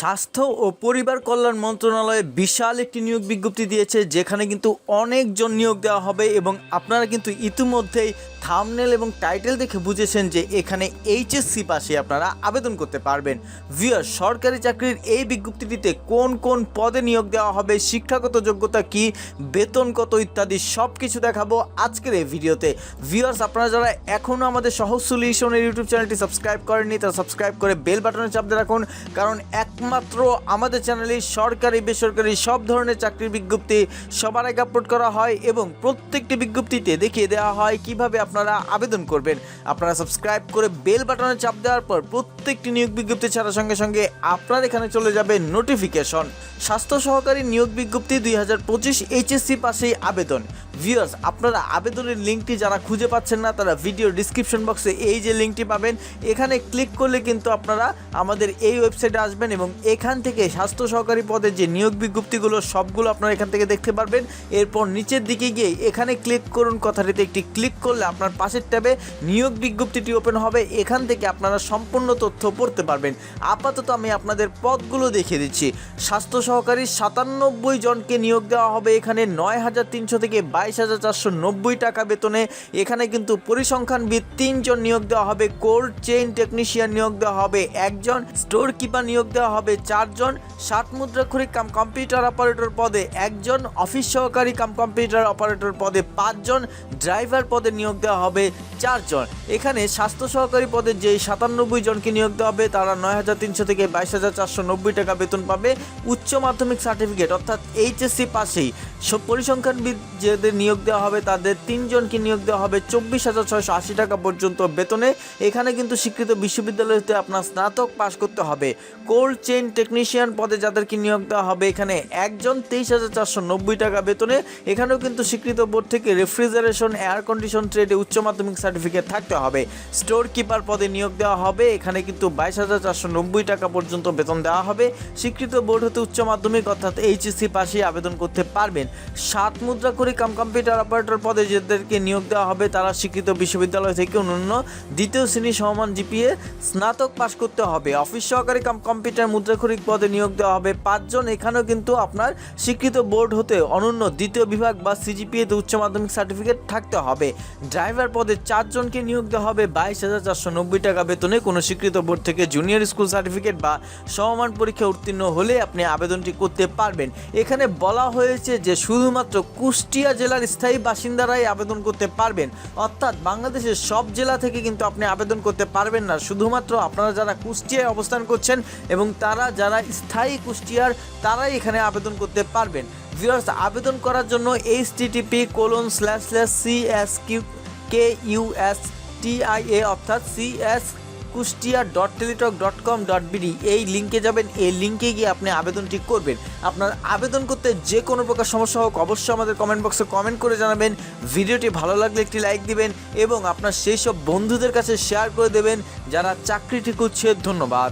স্বাস্থ্য ও পরিবার কল্যাণ মন্ত্রণালয় বিশাল একটি নিয়োগ বিজ্ঞপ্তি দিয়েছে, যেখানে কিন্তু অনেকজন নিয়োগ দেওয়া হবে এবং আপনারা কিন্তু ইতিমধ্যেই থাম্বনেল এবং টাইটেল দেখে বুঝেছেন যে এখানে এইচএসসি পাশে আপনারা আবেদন করতে পারবেন। ভিউয়ার, সরকারি চাকরির এই বিজ্ঞপ্তিটিতে কোন কোন পদে নিয়োগ দেওয়া হবে, শিক্ষাগত যোগ্যতা কি, বেতন কত ইত্যাদি সব কিছু দেখাবো আজকের এই ভিডিওতে। ভিউয়ার্স, আপনারা যারা এখনও আমাদের সহজ সলিউশনের ইউটিউব চ্যানেলটি সাবস্ক্রাইব করেননি তারা সাবস্ক্রাইব করে বেল বাটনে চাপ দিয়ে রাখুন, কারণ একমাত্র আমাদের চ্যানেলে সরকারি বেসরকারি সব ধরনের চাকরির বিজ্ঞপ্তি সবার আগে আপলোড করা হয় এবং প্রত্যেকটি বিজ্ঞপ্তিতে দেখিয়ে দেওয়া হয় কিভাবে আপনারা আবেদন করবেন। আপনারা সাবস্ক্রাইব করে বেল বাটনে চাপ দেওয়ার পর প্রত্যেকটি নিয়োগ বিজ্ঞপ্তি ছাড়ার সঙ্গে সঙ্গে আপনার এখানে চলে যাবে নোটিফিকেশন। স্বাস্থ্য সহকারী নিয়োগ বিজ্ঞপ্তি 2025 এইচএসসি পাশেই আবেদন। ভিউয়ার্স, আপনারা আবেদনের লিঙ্কটি যারা খুঁজে পাচ্ছেন না তারা ভিডিও ডিসক্রিপশন বক্সে এই যে লিঙ্কটি পাবেন এখানে ক্লিক করলে কিন্তু আপনারা আমাদের এই ওয়েবসাইটে আসবেন এবং এখান থেকে স্বাস্থ্য সহকারী পদের যে নিয়োগ বিজ্ঞপ্তিগুলো সবগুলো আপনারা এখান থেকে দেখতে পারবেন। এরপর নিচের দিকে গিয়ে এখানে ক্লিক করুন, কথাটিতে একটি ক্লিক করলে আপনার পাশের ট্যাবে নিয়োগ বিজ্ঞপ্তিটি ওপেন হবে। এখান থেকে আপনারা সম্পূর্ণ তথ্য পড়তে পারবেন। আপাতত আমি আপনাদের পদগুলো দেখিয়ে দিচ্ছি। স্বাস্থ্য সহকারী 97 জনকে নিয়োগ দেওয়া হবে। এখানে 9,300 থেকে 22,490 টাকা বেতনে। এখানে কিন্তু পরিসংখ্যানবিদ 3 জন নিয়োগ দেওয়া হবে, কোল্ড চেইন টেকনিশিয়ান নিয়োগ দেওয়া হবে 1 জন, স্টোর কিপার নিয়োগ দেওয়া হবে 4 জন, 60 মুদ্রাক্ষরিক কাম কম্পিউটার অপারেটর পদে 1 জন, অফিস সহকারী কাম কম্পিউটার অপারেটর পদে 5 জন, ড্রাইভার পদে নিয়োগ দেওয়া হবে 4 জন। এখানে স্বাস্থ্য সহকারী পদে যে 97 জনকে নিয়োগ দেওয়া হবে তারা 9,300 থেকে 22,490 টাকা বেতন পাবে। উচ্চ মাধ্যমিক সার্টিফিকেট অর্থাৎ এইচএসসি পাশেই। পরিসংখ্যানবিদ যাদের নিয়োগ দেওয়া হবে তাদের 3 জনকে নিয়োগ দেওয়া হবে 24,680 টাকা পর্যন্ত বেতনে। এখানে কিন্তু স্বীকৃত বিশ্ববিদ্যালয় হতে আপনার স্নাতক পাশ করতে হবে। কোল্ড চেইন টেকনিশিয়ান পদে যাদেরকে নিয়োগ দেওয়া হবে এখানে 1 জন, 23,490 টাকা বেতনে। এখানেও কিন্তু স্বীকৃত বোর্ড থেকে রেফ্রিজারেশন এয়ার কন্ডিশন ট্রেডে উচ্চ মাধ্যমিক সার্টিফিকেট থাকতে হবে। স্টোর কিপার পদে নিয়োগ দেওয়া হবে। এখানে কিন্তু 22,490 টাকা পর্যন্ত বেতন দেওয়া হবে। স্বীকৃত বোর্ড হতে উচ্চ মাধ্যমিক অর্থাৎ এইচএসসি পাশে আবেদন করতে পারবেন। 7 মুদ্রাক্ষরিক কাম কম্পিউটার অপারেটর পদে যাদেরকে নিয়োগ দেওয়া হবে তারা স্বীকৃত বিশ্ববিদ্যালয় থেকে অন্যান্য দ্বিতীয় শ্রেণী সমমান জিপিএ স্নাতক পাশ করতে হবে। অফিস সহকারী কাম কম্পিউটার মুদ্রাক্ষরিক পদে নিয়োগ দেওয়া হবে 5 জন। এখানেও কিন্তু আপনার স্বীকৃত বোর্ড হতে অনন্য দ্বিতীয় বিভাগ বা সিজিপিএতে উচ্চ মাধ্যমিক সার্টিফিকেট থাকতে হবে। ড্রাইভার পদে 4 জনকে নিয়োগ দেওয়া হবে 22,490 টাকা বেতনে। কোনো স্বীকৃত বোর্ড থেকে জুনিয়র স্কুল সার্টিফিকেট বা সমমান পরীক্ষা উত্তীর্ণ হলে আপনি আবেদনটি করতে পারবেন। এখানে বলা হয়েছে যে শুধুমাত্র কুষ্টিয়া জেলার স্থায়ী বাসিন্দারাই আবেদন করতে পারবেন, অর্থাৎ বাংলাদেশের সব জেলা থেকে কিন্তু আপনি আবেদন করতে পারবেন না। শুধুমাত্র আপনারা যারা কুষ্টিয়ায় অবস্থান করছেন এবং তারা যারা স্থায়ী কুষ্টিয়ার তারাই এখানে আবেদন করতে পারবেন। ভিউয়ার্স, আবেদন করার জন্য http://csqkustia অর্থাৎ cskushtia.teletalk.com.bd এই লিঙ্কে যাবেন। এই লিঙ্কে গিয়ে আপনি আবেদনটি করবেন। আপনার আবেদন করতে যে কোনো প্রকার সমস্যা হোক অবশ্যই আমাদের কমেন্ট বক্সে কমেন্ট করে জানাবেন। ভিডিওটি ভালো লাগলে একটি লাইক দিবেন এবং আপনার সেই সব বন্ধুদের কাছে শেয়ার করে দেবেন যারা চাকরিটি খুঁজছে। ধন্যবাদ।